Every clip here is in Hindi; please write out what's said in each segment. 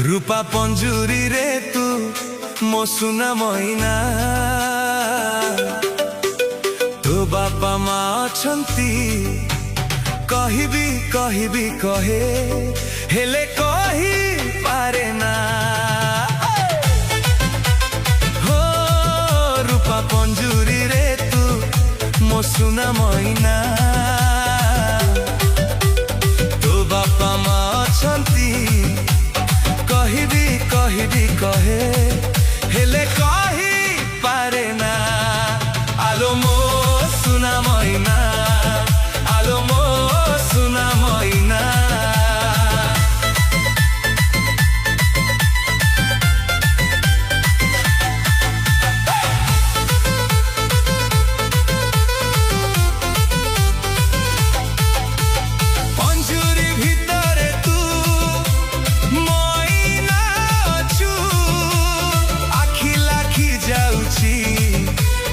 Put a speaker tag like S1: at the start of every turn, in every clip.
S1: रूपा पंजुरी रे तू मो सुना मईना तो बापा माँ अछंती कहिबी कहिबी कहे हेले कही पारे ना हो रूपा पंजुरी रे तू मो सुना मईना तो बापा माँ अछंती कहिबी कहे हेले कही पारे ना आलो मो सुना मईना आलो मो सुना मईना पंजुरी भितरे तू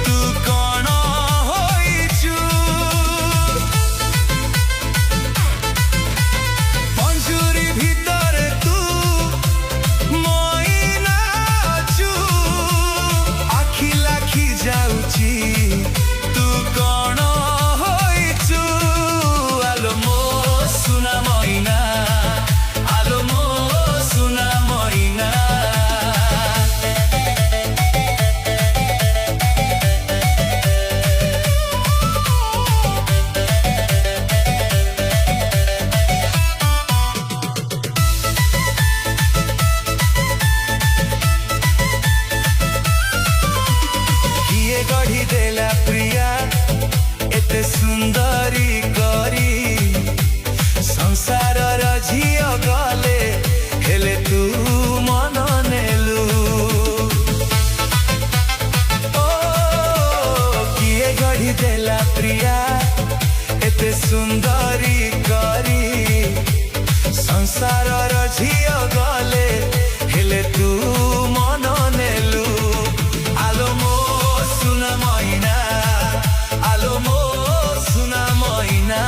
S1: तू कौन होइचु पंजुरी भीतर तू मईना अछु आखि लाखी जाउची तू कौन होइचु आलो मो सुना मईना आलो मो सुना मईना गढ़ी देला प्रिया एते सुंदरी करी संसार झियो गले हेले तू मन नेलु ओ किए गढ़ी देला प्रिया एते सुंदरी करी संसार झियो गले हेले तू मन नेलु आलो मो सुना मईना आलो मो सुना मईना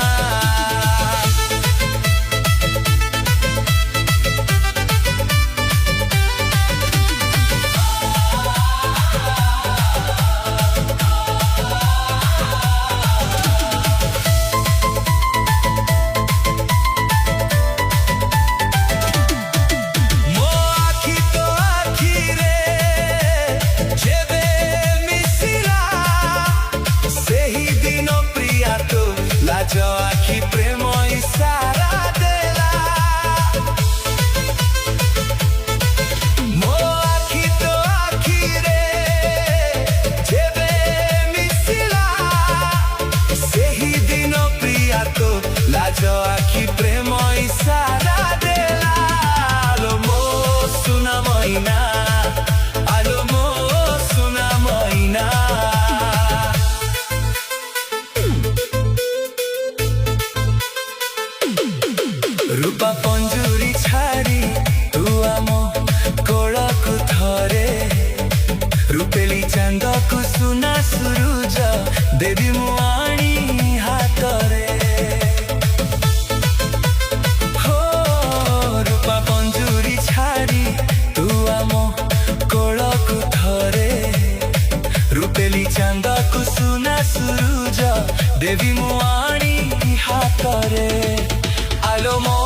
S1: मो आखी तो आखी रे जेबे लाज आखि प्रेम इशारा देला मो आखि तो आखि रे जेबे मिसिला सेही दिन प्रिया तो लाज आखि प्रेम इशारा देला आलो मो सुना मईना आलो मो सुना मईना रूपा पंजुरी छाड़ी तू आम कोलकु थरे रूपेली चांद को सुना सुरुज देवी मुआणी हातरे हो रूपा पंजुरी छाड़ी तू आम कोलकु थरे रूपेली चांद को सुना सुरुज देवी मुआणी हातरे आलो मो